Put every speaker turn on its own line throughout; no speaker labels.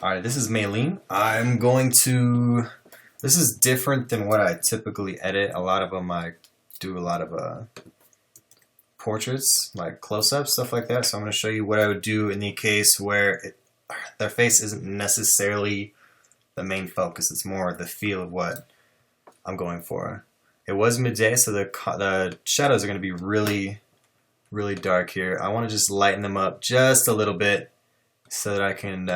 Alright, this is Maylene. This is different than what I typically edit. A lot of them I do a lot of portraits, like close-ups, stuff like that. So I'm going to show you what I would do in the case where their face isn't necessarily the main focus. It's more the feel of what I'm going for. It was midday, so the shadows are going to be really, really dark here. I want to just lighten them up just a little bit so that I can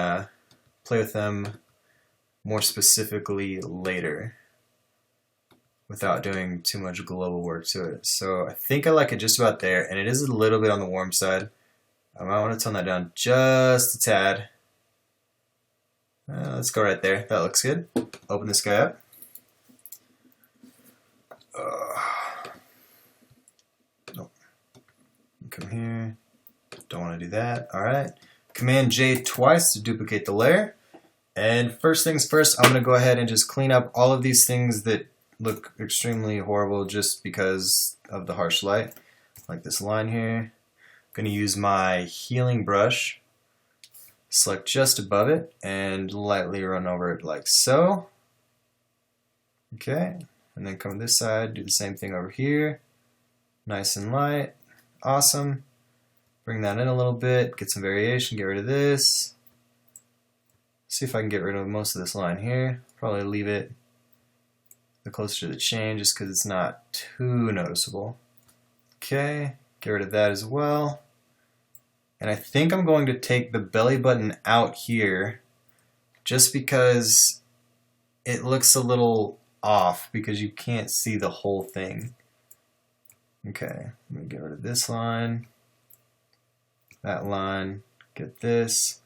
play with them more specifically later without doing too much global work to it. So I think I like it just about there, and it is a little bit on the warm side. I might want to tone that down just a tad. Let's go right there. That looks good. Open this guy up. Nope. Come here. Don't want to do that. Alright. Command J twice to duplicate the layer. And first things first, I'm going to go ahead and just clean up all of these things that look extremely horrible just because of the harsh light. Like this line here. I'm going to use my healing brush, select just above it, and lightly run over it like so. Okay, and then come to this side, do the same thing over here. Nice and light. Awesome. Bring that in a little bit, get some variation, get rid of this. See if I can get rid of most of this line here. Probably leave it the closer to the chain just because it's not too noticeable. Okay, get rid of that as well. And I think I'm going to take the belly button out here just because it looks a little off because you can't see the whole thing. Okay, let me get rid of this line, that line, get this.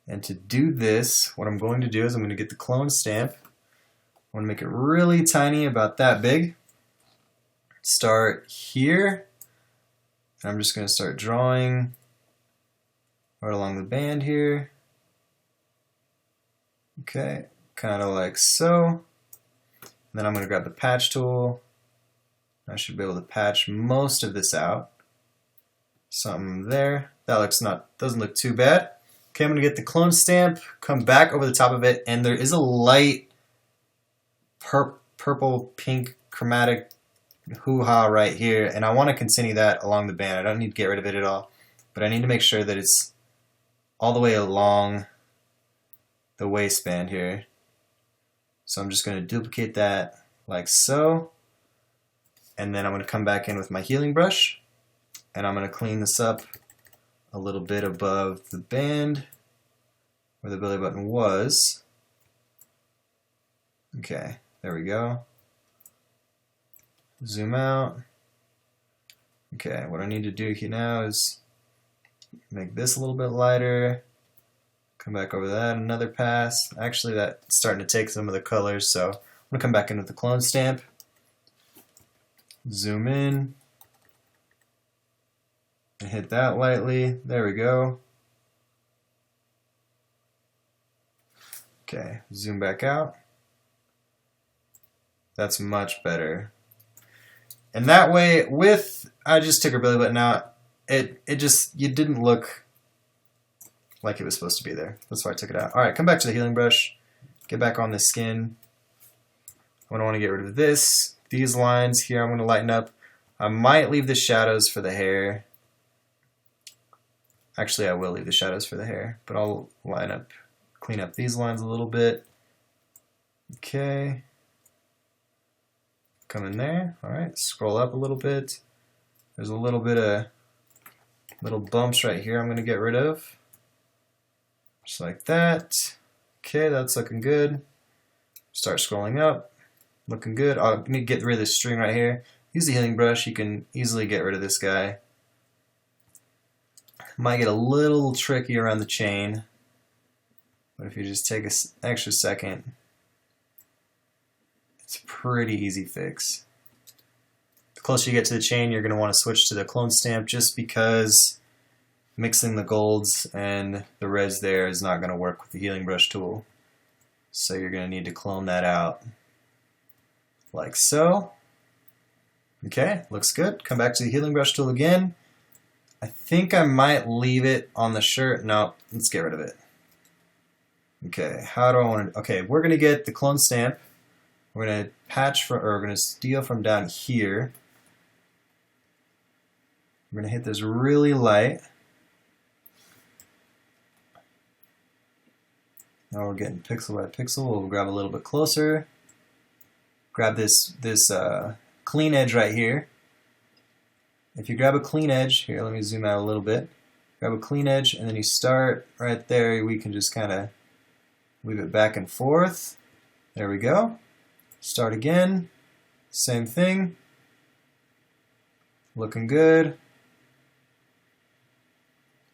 And to do this, what I'm going to do is I'm going to get the clone stamp. I want to make it really tiny, about that big. Start here. And I'm just going to start drawing right along the band here. Okay, kind of like so. And then I'm going to grab the patch tool. I should be able to patch most of this out. Something there. That doesn't look too bad. Okay, I'm going to get the clone stamp, come back over the top of it, and there is a light purple pink chromatic hoo-ha right here, and I want to continue that along the band. I don't need to get rid of it at all, but I need to make sure that it's all the way along the waistband here. So I'm just going to duplicate that like so, and then I'm going to come back in with my healing brush, and I'm going to clean this up a little bit above the band where the belly button was. Okay, there we go. Zoom out. Okay, what I need to do here now is make this a little bit lighter. Come back over that, another pass. Actually, that's starting to take some of the colors, so I'm going to come back in with the clone stamp. Zoom in. And hit that lightly. There we go. Okay, zoom back out. That's much better. And that way, I just took her belly button out. You didn't look like it was supposed to be there. That's why I took it out. All right, come back to the healing brush. Get back on the skin. I'm going to want to get rid of this. These lines here, I'm going to lighten up. I might leave the shadows for the hair. Actually, I will leave the shadows for the hair, but I'll clean up these lines a little bit. Okay. Come in there. All right, scroll up a little bit. There's a little bit of little bumps right here I'm going to get rid of. Just like that. Okay, that's looking good. Start scrolling up. Looking good. I need to get rid of this string right here. Use the healing brush. You can easily get rid of this guy. Might get a little tricky around the chain, but if you just take an extra second, it's a pretty easy fix. The closer you get to the chain, you're going to want to switch to the clone stamp just because mixing the golds and the reds there is not going to work with the healing brush tool. So you're going to need to clone that out like so. Okay, looks good. Come back to the healing brush tool again. I think I might leave it on the shirt. No, let's get rid of it. Okay, how do I want to? Okay, we're gonna get the clone stamp. We're gonna patch from, or we're gonna steal from down here. We're gonna hit this really light. Now we're getting pixel by pixel. We'll grab a little bit closer. Grab this clean edge right here. If you grab a clean edge, here, let me zoom out a little bit. Grab a clean edge, and then you start right there. We can just kind of move it back and forth. There we go. Start again. Same thing. Looking good.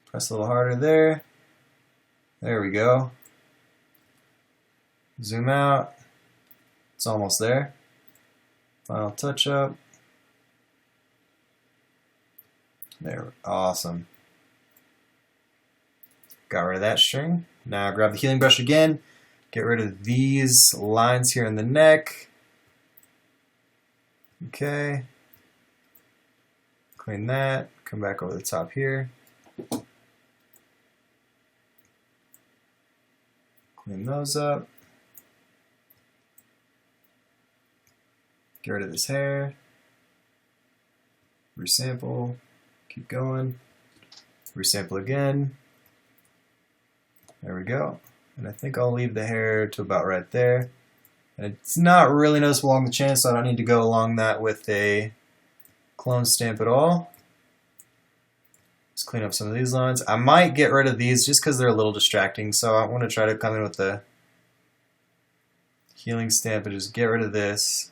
Press a little harder there. There we go. Zoom out. It's almost there. Final touch up. There, awesome. Got rid of that string. Now grab the healing brush again. Get rid of these lines here in the neck. Okay. Clean that. Come back over the top here. Clean those up. Get rid of this hair. Resample. Keep going. Resample again. There we go. And I think I'll leave the hair to about right there. And it's not really noticeable along the chin, so I don't need to go along that with a clone stamp at all. Let's clean up some of these lines. I might get rid of these just because they're a little distracting, so I want to try to come in with the healing stamp and just get rid of this.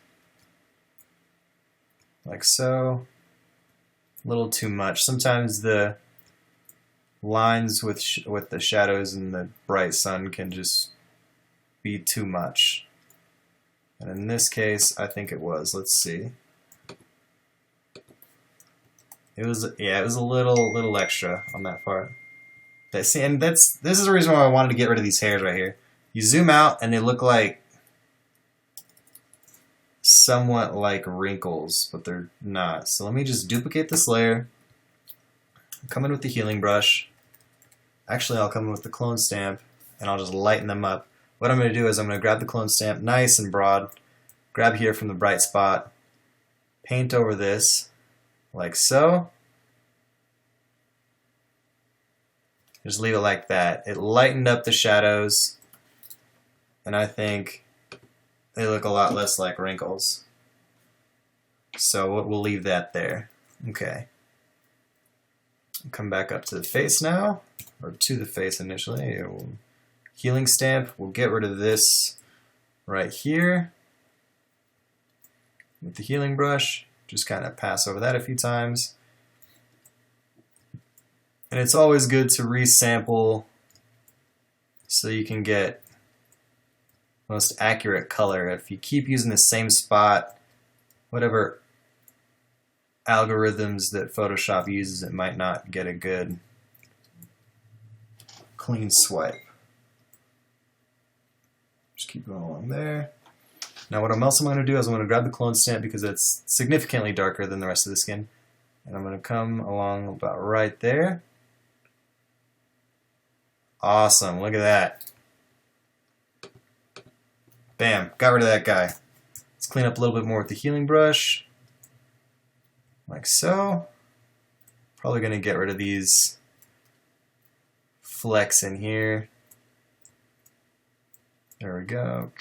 Like so. A little too much. Sometimes the lines with the shadows and the bright sun can just be too much. And in this case, I think it was. Let's see. It was, yeah, it was a little extra on that part. See, and this is the reason why I wanted to get rid of these hairs right here. You zoom out and they look like somewhat like wrinkles, but they're not. So let me just duplicate this layer. Come in with the healing brush. Actually, I'll come in with the clone stamp and I'll just lighten them up. What I'm going to do is I'm going to grab the clone stamp nice and broad, grab here from the bright spot, paint over this like so. Just leave it like that. It lightened up the shadows, and I think they look a lot less like wrinkles. So we'll leave that there. Okay. Come back up to the face now, or to the face initially. Healing stamp. We'll get rid of this right here with the healing brush. Just kind of pass over that a few times. And it's always good to resample so you can get most accurate color. If you keep using the same spot, whatever algorithms that Photoshop uses, it might not get a good clean swipe. Just keep going along there. Now what I'm also going to do is I'm going to grab the clone stamp because it's significantly darker than the rest of the skin. And I'm going to come along about right there. Awesome, look at that. Bam, got rid of that guy. Let's clean up a little bit more with the healing brush. Like so. Probably going to get rid of these flecks in here. There we go.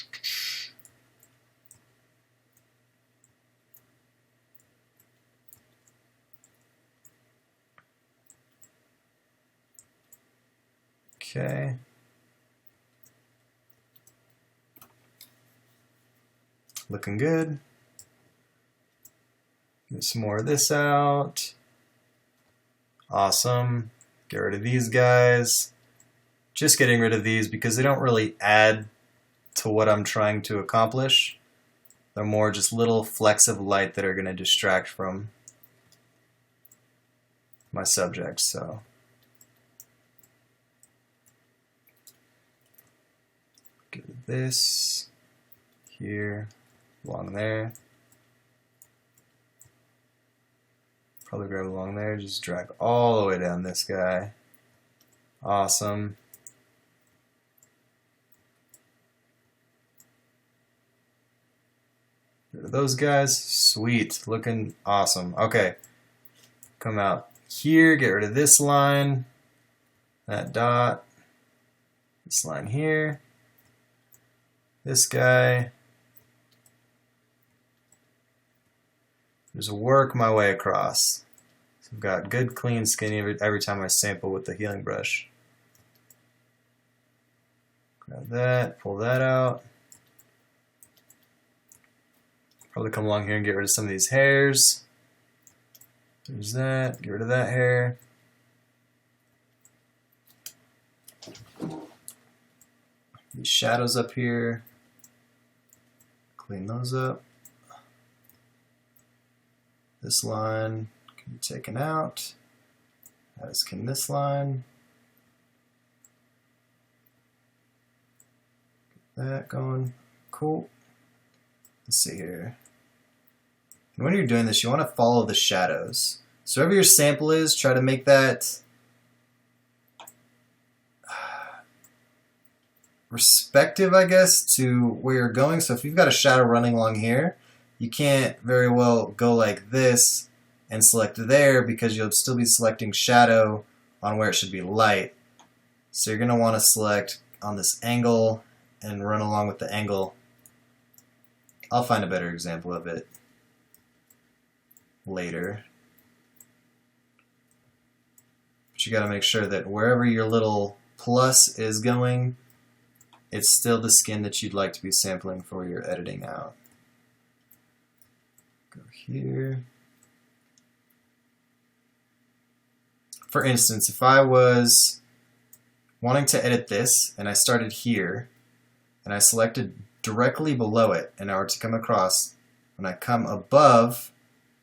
Okay. Looking good. Get some more of this out. Awesome. Get rid of these guys. Just getting rid of these because they don't really add to what I'm trying to accomplish. They're more just little flecks of light that are going to distract from my subject. So get rid of this here, along there. Probably grab along there, just drag all the way down this guy. Awesome. rid of those guys. Sweet, looking awesome. Okay, come out here, get rid of this line, that dot, this line here, this guy. Just work my way across. So I've got good clean skin every time I sample with the healing brush. Grab that, pull that out. Probably come along here and get rid of some of these hairs. There's that, get rid of that hair. These shadows up here, clean those up. This line can be taken out, as can this line. Get that going, cool. Let's see here. And when you're doing this, you want to follow the shadows. So wherever your sample is, try to make that respective, I guess, to where you're going. So if you've got a shadow running along here, you can't very well go like this and select there because you'll still be selecting shadow on where it should be light. So you're going to want to select on this angle and run along with the angle. I'll find a better example of it later. But you got to make sure that wherever your little plus is going, it's still the skin that you'd like to be sampling for your editing out. Go here. For instance, if I was wanting to edit this and I started here and I selected directly below it and I were to come across, when I come above,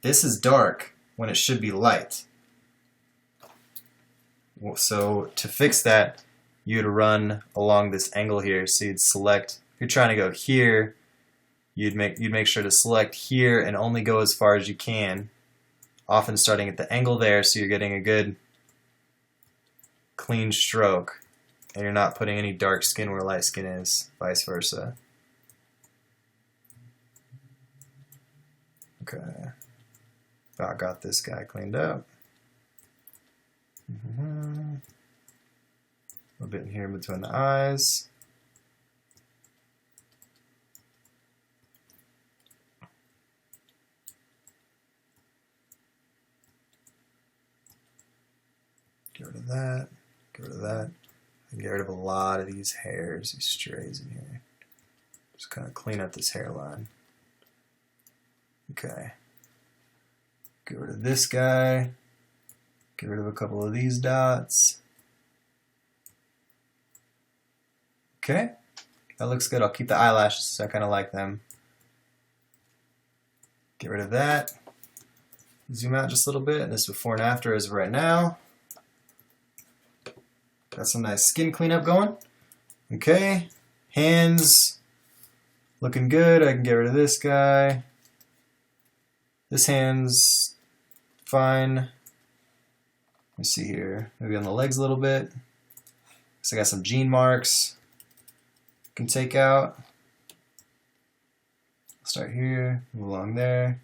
this is dark when it should be light. So to fix that, you'd run along this angle here. So you'd select, if you're trying to go here, you'd make sure to select here and only go as far as you can, often starting at the angle there so you're getting a good clean stroke and you're not putting any dark skin where light skin is, vice versa. Okay, about got this guy cleaned up. A little bit in here between the eyes. Get rid of that, get rid of that. And get rid of a lot of these hairs, these strays in here. Just kind of clean up this hairline. Okay. Get rid of this guy. Get rid of a couple of these dots. Okay, that looks good. I'll keep the eyelashes, I kind of like them. Get rid of that. Zoom out just a little bit, and this before and after as of right now. Got some nice skin cleanup going. Okay, hands looking good. I can get rid of this guy. This hand's fine. Let me see here. Maybe on the legs a little bit. So I got some jean marks. Can take out. Start here, move along there.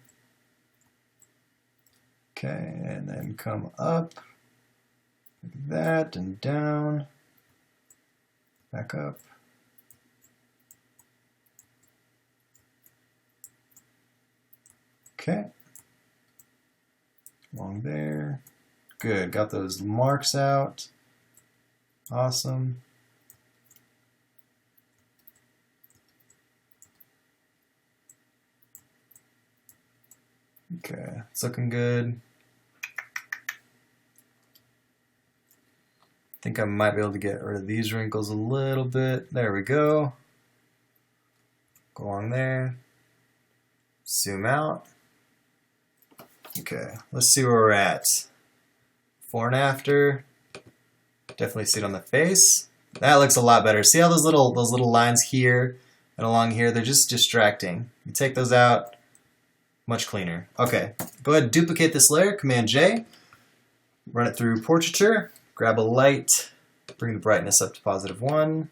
Okay, and then come up like that and down. Back up. Okay. Along there. Good, got those marks out. Awesome. Okay, it's looking good. I think I might be able to get rid of these wrinkles a little bit. There we go. Go along there. Zoom out. Okay, let's see where we're at. Before and after. Definitely see it on the face. That looks a lot better. See how those little lines here and along here, they're just distracting. You take those out, much cleaner. Okay, go ahead and duplicate this layer, Command J. Run it through portraiture. Grab a light, bring the brightness up to +1.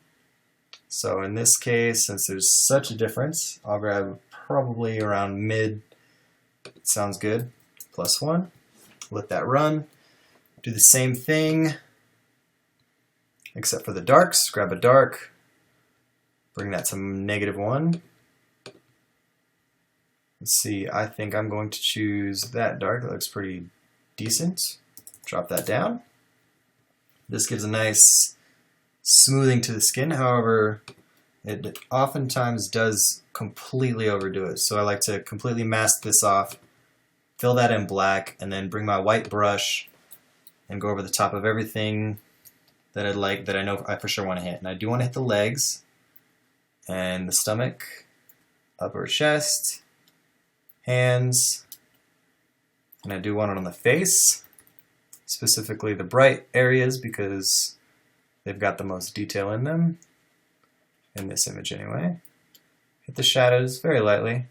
So in this case, since there's such a difference, I'll grab probably around mid. Sounds good. +1. Let that run. Do the same thing, except for the darks. Grab a dark, bring that to -1. Let's see, I think I'm going to choose that dark. That looks pretty decent. Drop that down. This gives a nice smoothing to the skin. However, it oftentimes does completely overdo it. So I like to completely mask this off, fill that in black, and then bring my white brush and go over the top of everything that I know I for sure want to hit. And I do want to hit the legs and the stomach, upper chest, hands, and I do want it on the face, specifically the bright areas because they've got the most detail in them, in this image anyway. Hit the shadows very lightly.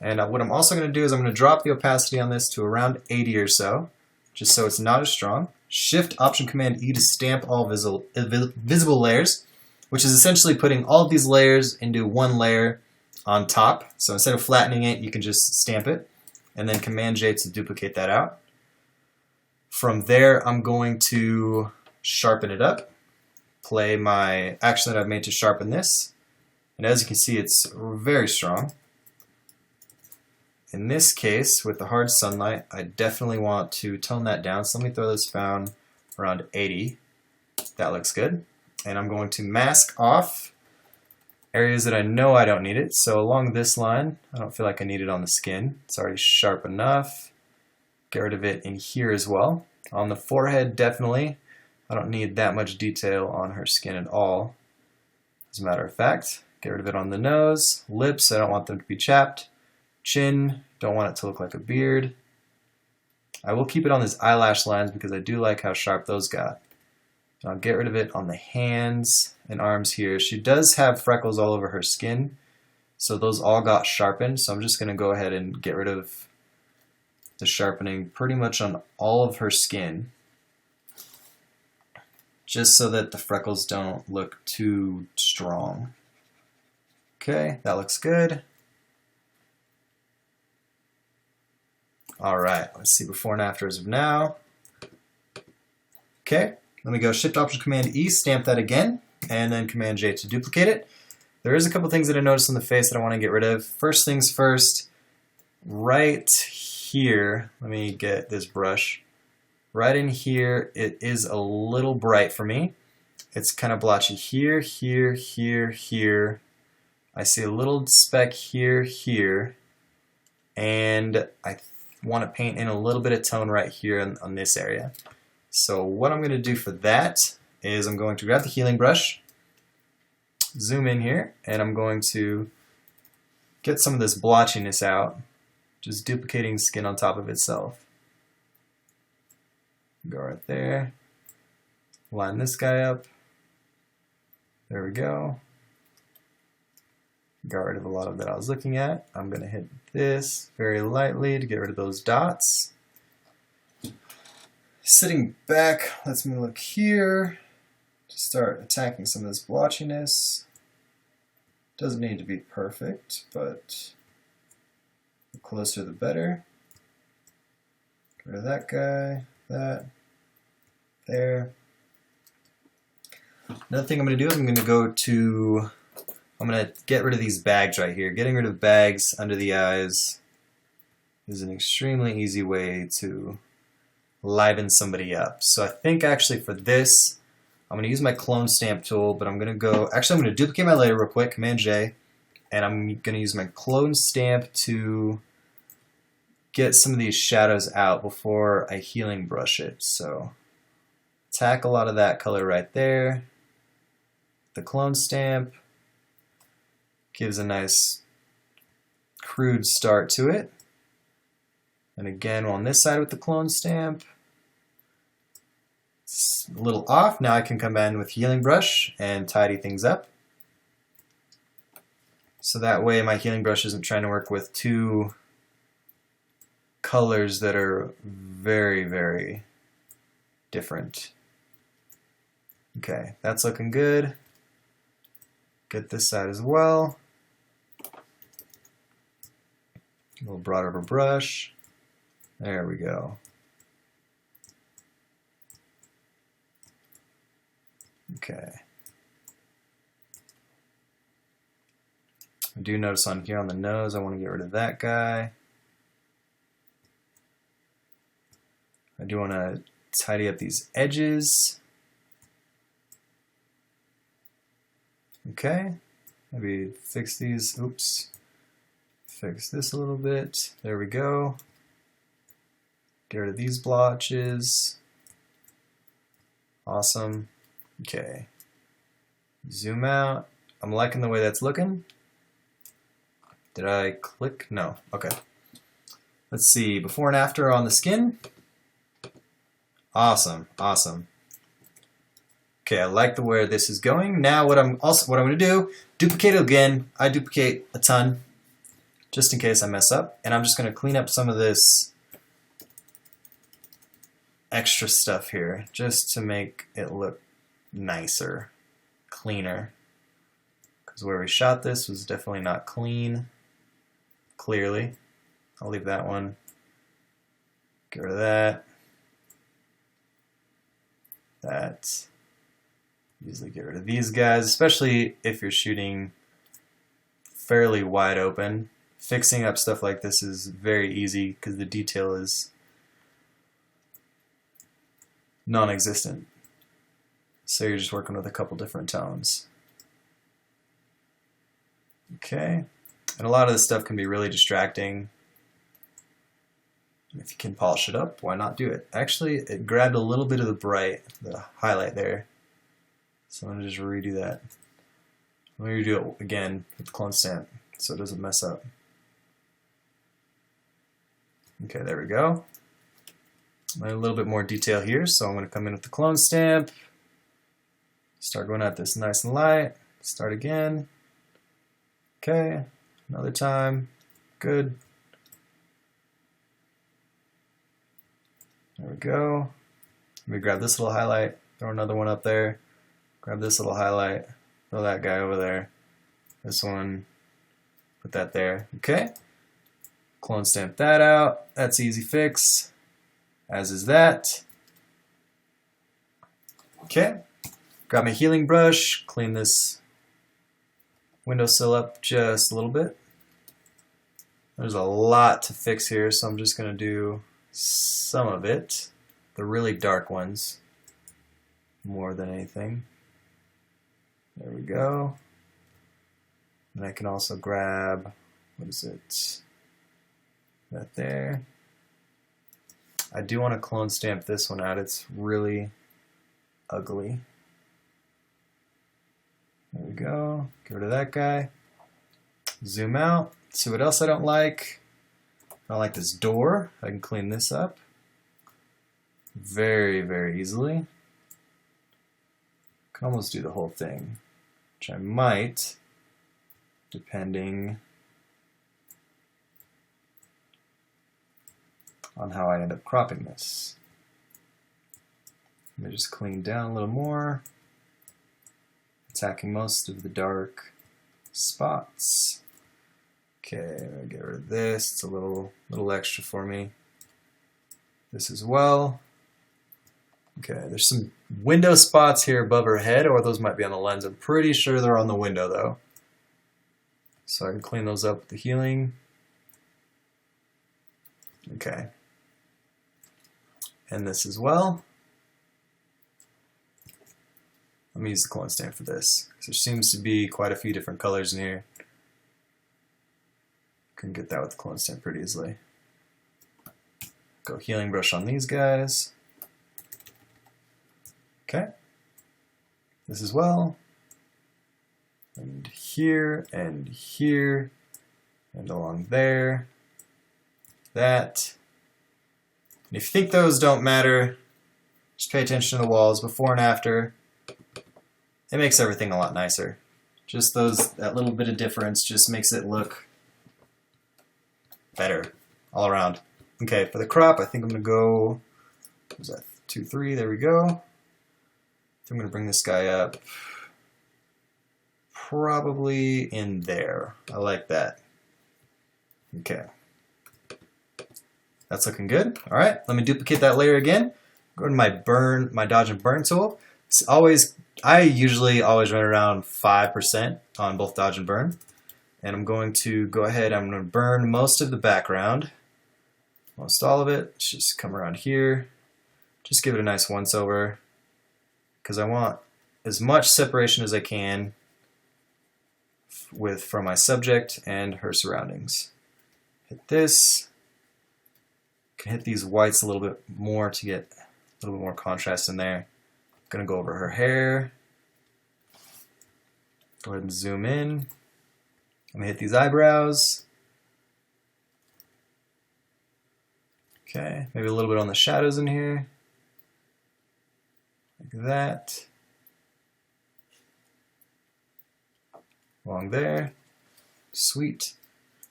And what I'm also going to do is I'm going to drop the opacity on this to around 80 or so, just so it's not as strong. Shift Option Command E to stamp all visible layers, which is essentially putting all of these layers into one layer on top. So instead of flattening it, you can just stamp it, and then Command J to duplicate that out. From there, I'm going to sharpen it up, play my action that I've made to sharpen this, and as you can see, it's very strong. In this case, with the hard sunlight, I definitely want to tone that down, so let me throw this down around 80. That looks good. And I'm going to mask off areas that I know I don't need it. So along this line, I don't feel like I need it on the skin. It's already sharp enough. Get rid of it in here as well. On the forehead, definitely. I don't need that much detail on her skin at all. As a matter of fact, get rid of it on the nose. Lips, I don't want them to be chapped. Chin, don't want it to look like a beard. I will keep it on these eyelash lines because I do like how sharp those got. I'll get rid of it on the hands and arms here. She does have freckles all over her skin, so those all got sharpened. So I'm just going to go ahead and get rid of the sharpening pretty much on all of her skin, just so that the freckles don't look too strong. Okay, that looks good. Alright, let's see before and after as of now. Okay, let me go Shift Option Command E, stamp that again, and then Command J to duplicate it. There is a couple things that I noticed on the face that I want to get rid of. First things first, right here, let me get this brush. Right in here, it is a little bright for me. It's kind of blotchy here, here, here, here. I see a little speck here, here, and I want to paint in a little bit of tone right here on this area. So what I'm going to do for that is I'm going to grab the healing brush, zoom in here, and I'm going to get some of this blotchiness out, just duplicating skin on top of itself. Go right there, line this guy up, there we go. Got rid of a lot of that I was looking at. I'm going to hit this very lightly to get rid of those dots. Sitting back, let's me look here to start attacking some of this blotchiness. Doesn't need to be perfect, but the closer the better. Get rid of that guy, that, there. Another thing I'm going to do is I'm going to get rid of these bags right here. Getting rid of bags under the eyes is an extremely easy way to liven somebody up. So I think actually for this, I'm going to use my clone stamp tool, but I'm going to duplicate my layer real quick, Command J, and I'm going to use my clone stamp to get some of these shadows out before I healing brush it. So tack a lot of that color right there. The clone stamp gives a nice crude start to it. And again, on this side with the clone stamp, it's a little off. Now I can come in with healing brush and tidy things up. So that way my healing brush isn't trying to work with two colors that are very, very different. Okay, that's looking good. Get this side as well. A little broader of a brush. There we go. Okay. I do notice on here on the nose, I want to get rid of that guy. I do want to tidy up these edges. Okay. Maybe fix these. Oops. Fix this a little bit. There we go. Get rid of these blotches. Awesome. Okay. Zoom out. I'm liking the way that's looking. Did I click? No. Okay. Let's see. Before and after on the skin. Awesome. Awesome. Okay, I like the way this is going. Now what I'm going to do, duplicate it again. I duplicate a ton just in case I mess up, and I'm just going to clean up some of this extra stuff here just to make it look nicer, cleaner. Because where we shot this was definitely not clean. Clearly. I'll leave that one. Get rid of that. That. Easily get rid of these guys, especially if you're shooting fairly wide open. Fixing up stuff like this is very easy because the detail is non-existent. So you're just working with a couple different tones. Okay. And a lot of this stuff can be really distracting. If you can polish it up, why not do it? Actually, it grabbed a little bit of the highlight there. So I'm going to just redo that. I'm going to redo it again with the clone stamp so it doesn't mess up. Okay, there we go. A little bit more detail here, so I'm going to come in with the clone stamp. Start going at this nice and light. Start again. Okay, another time. Good. There we go. Let me grab this little highlight, throw another one up there. Grab this little highlight, throw that guy over there. This one, put that there. Okay. Clone stamp that out. That's easy fix. As is that. Okay. Grab my healing brush, clean this windowsill up just a little bit. There's a lot to fix here, so I'm just going to do some of it. The really dark ones more than anything. There we go. And I can also grab, what is it? That there. I do want to clone stamp this one out. It's really ugly. There we go. Get rid of that guy. Zoom out. See what else I don't like. I don't like this door. I can clean this up very, very easily. Can almost do the whole thing, which I might, depending on how I end up cropping this. Let me just clean down a little more, attacking most of the dark spots. Okay, I'll get rid of this. It's a little extra for me. This as well. Okay, there's some window spots here above her head, or those might be on the lens. I'm pretty sure they're on the window though. So I can clean those up with the healing. Okay. And this as well. Let me use the clone stamp for this. There seems to be quite a few different colors in here. Can get that with the clone stamp pretty easily. Go healing brush on these guys. Okay. This as well. And here, and here, and along there. That. And if you think those don't matter, just pay attention to the walls before and after. It makes everything a lot nicer. Just that little bit of difference just makes it look better all around. Okay, for the crop, I think I'm going to go, what was that, 2, 3, there we go. I'm going to bring this guy up probably in there. I like that. Okay. That's looking good. All right, let me duplicate that layer again. Go to my dodge and burn tool. I usually always run around 5% on both dodge and burn. And I'm going to go ahead, I'm going to burn most of the background. Most all of it. Just come around here. Just give it a nice once over. Because I want as much separation as I can from my subject and her surroundings. Hit this. Can hit these whites a little bit more to get a little bit more contrast in there. I'm going to go over her hair. Go ahead and zoom in. I'm going to hit these eyebrows. Okay, maybe a little bit on the shadows in here. Like that. Along there. Sweet.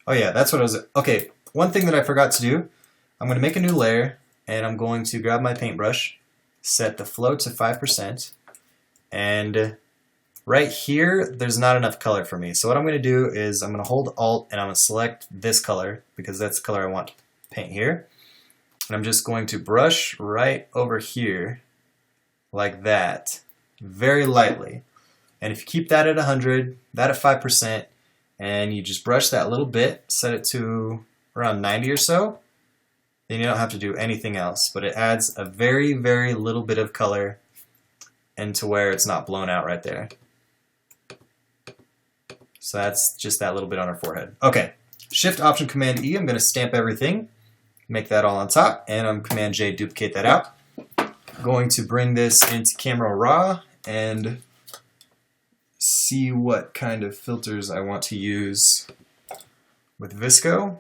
Oh yeah, that's what I was... Okay, one thing that I forgot to do. I'm going to make a new layer, and I'm going to grab my paintbrush, set the float to 5%, and right here, there's not enough color for me. So what I'm going to do is I'm going to hold Alt, and I'm going to select this color, because that's the color I want to paint here. And I'm just going to brush right over here, like that, very lightly. And if you keep that at 100, that at 5%, and you just brush that little bit, set it to around 90 or so, then you don't have to do anything else. But it adds a very, very little bit of color into where it's not blown out right there. So that's just that little bit on her forehead. Okay, Shift Option Command E, I'm going to stamp everything, make that all on top, and I'm Command J, duplicate that out. I'm going to bring this into Camera Raw and see what kind of filters I want to use with Visco.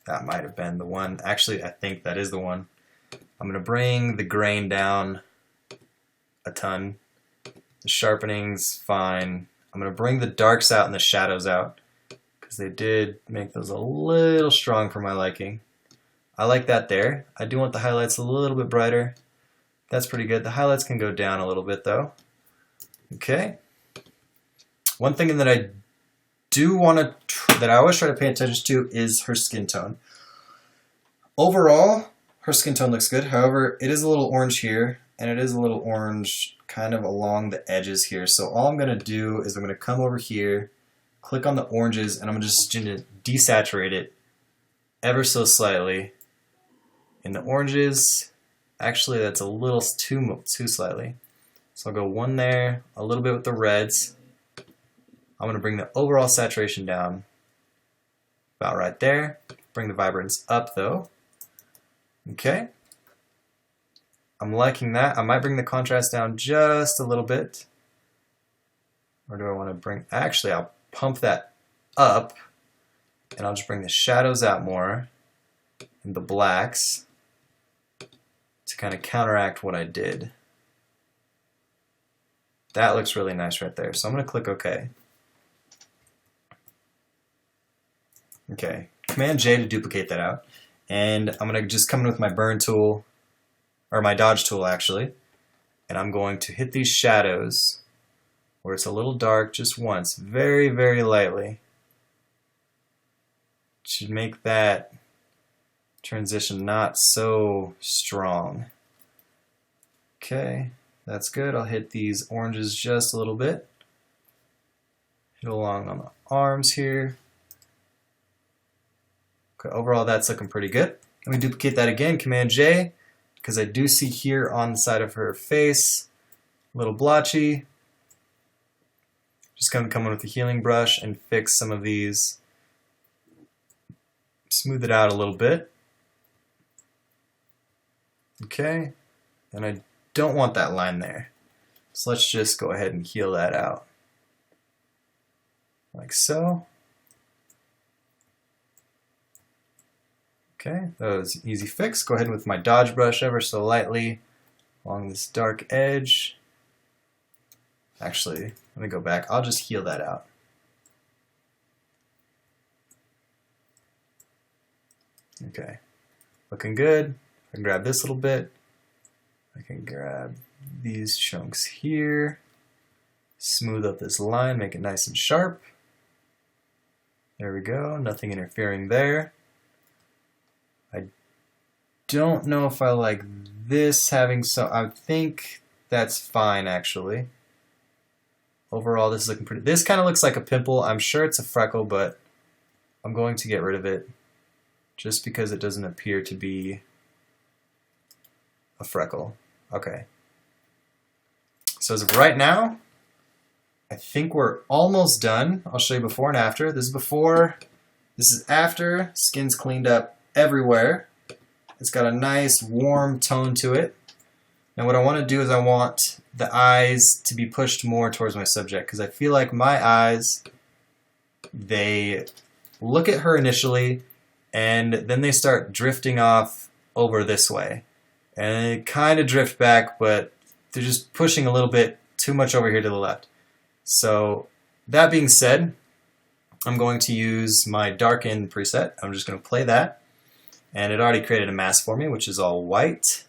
That might have been the one. Actually, I think that is the one. I'm going to bring the grain down a ton. The sharpening's fine. I'm going to bring the darks out and the shadows out because they did make those a little strong for my liking. I like that there. I do want the highlights a little bit brighter. That's pretty good. The highlights can go down a little bit though. Okay. One thing that I do want to that I always try to pay attention to is her skin tone. Overall, her skin tone looks good. However, it is a little orange here, and it is a little orange kind of along the edges here. So all I'm going to do is I'm going to come over here, click on the oranges, and I'm just going to desaturate it ever so slightly. In the oranges, actually that's a little too slightly. So I'll go one there, a little bit with the reds. I'm going to bring the overall saturation down about right there. Bring the vibrance up though. Okay. I'm liking that. I might bring the contrast down just a little bit. Or do I want to bring... Actually, I'll pump that up and I'll just bring the shadows out more and the blacks to kind of counteract what I did. That looks really nice right there. So I'm going to click OK. Okay, Command J to duplicate that out. And I'm going to just come in with my burn tool, or my dodge tool actually, and I'm going to hit these shadows where it's a little dark just once, very, very lightly. Should make that transition not so strong. Okay, that's good. I'll hit these oranges just a little bit. Hit along on the arms here. Okay, overall that's looking pretty good. Let me duplicate that again, Command J, because I do see here on the side of her face, a little blotchy. Just gonna come in with a healing brush and fix some of these. Smooth it out a little bit. Okay, and I don't want that line there. So let's just go ahead and heal that out. Like so. Okay, that was an easy fix. Go ahead with my dodge brush ever so lightly along this dark edge. Actually, let me go back. I'll just heal that out. Okay, looking good. I can grab this little bit. I can grab these chunks here. Smooth up this line, make it nice and sharp. There we go, nothing interfering there. I don't know if I like this having so, I think that's fine actually. Overall, this is looking pretty, this kind of looks like a pimple. I'm sure it's a freckle, but I'm going to get rid of it just because it doesn't appear to be a freckle. Okay. So as of right now, I think we're almost done. I'll show you before and after. This is before, this is after. Skin's cleaned up everywhere. It's got a nice warm tone to it. Now what I want to do is I want the eyes to be pushed more towards my subject because I feel like my eyes, they look at her initially and then they start drifting off over this way. And they kind of drift back, but they're just pushing a little bit too much over here to the left. So that being said, I'm going to use my darken preset. I'm just going to play that. And it already created a mask for me, which is all white.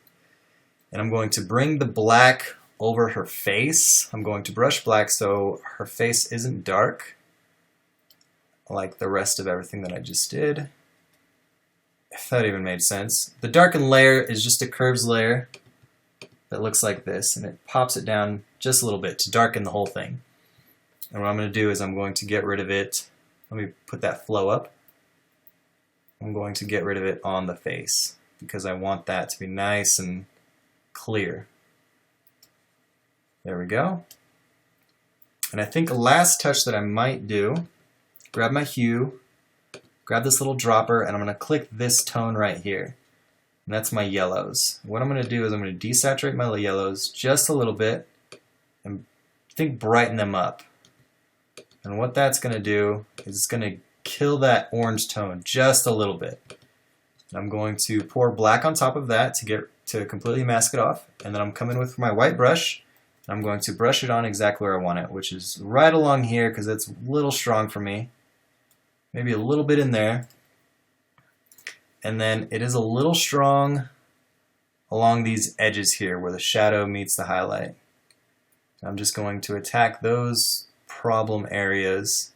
And I'm going to bring the black over her face. I'm going to brush black so her face isn't dark like the rest of everything that I just did. If that even made sense. The darken layer is just a curves layer that looks like this, and it pops it down just a little bit to darken the whole thing. And what I'm going to do is I'm going to get rid of it. Let me put that flow up. I'm going to get rid of it on the face because I want that to be nice and clear. There we go. And I think the last touch that I might do, grab my hue, grab this little dropper, and I'm going to click this tone right here. And that's my yellows. What I'm going to do is I'm going to desaturate my yellows just a little bit and brighten them up. And what that's going to do is it's going to kill that orange tone just a little bit. And I'm going to pour black on top of that to completely mask it off. And then I'm coming with my white brush. And I'm going to brush it on exactly where I want it, which is right along here because it's a little strong for me. Maybe a little bit in there. And then it is a little strong along these edges here where the shadow meets the highlight. I'm just going to attack those problem areas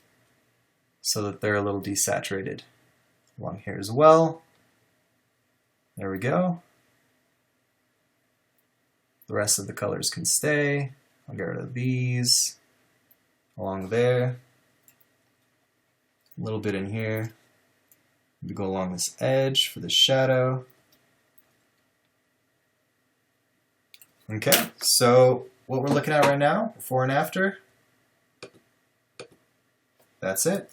so that they're a little desaturated along here as well. There we go. The rest of the colors can stay. I'll get rid of these along there. A little bit in here. We go along this edge for the shadow. Okay, so what we're looking at right now, before and after, that's it.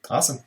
Awesome.